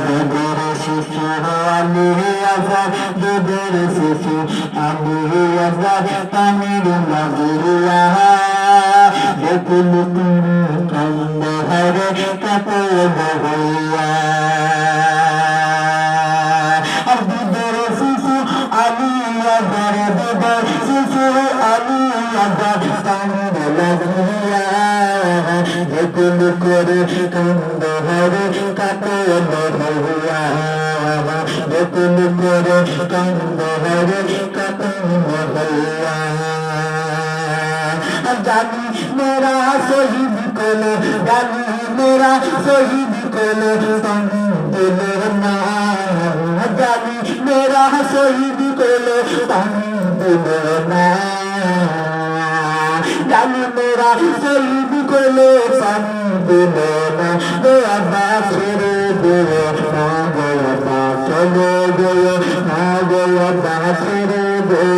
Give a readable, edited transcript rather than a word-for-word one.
দুধের শিশু আমি আজাদ, দুধের শিশু আমি আজাদ, পানির মাগুরিয়া দেখুন কান্দ হরে কাপড় হইয়া। দুধের শিশু আমি আজাদ, দুধের শিশু আমি আজাদ, পানির মাগুরিয়া দেখুন করে কান্দ হরে কাপড় হইয়া। দেখুন করে কান্দ হরে কাপড় হইয়া। जानी मेरा शहीद कोलो, जानी मेरा शहीद कोलो, दिल ना जानी मेरा शहीद कोलो, दिल ना जानी मेरा शहीद कोलो, दिल ना अब्बा तेरे दिल ना गया चलो गयो ना गया तेरे दिल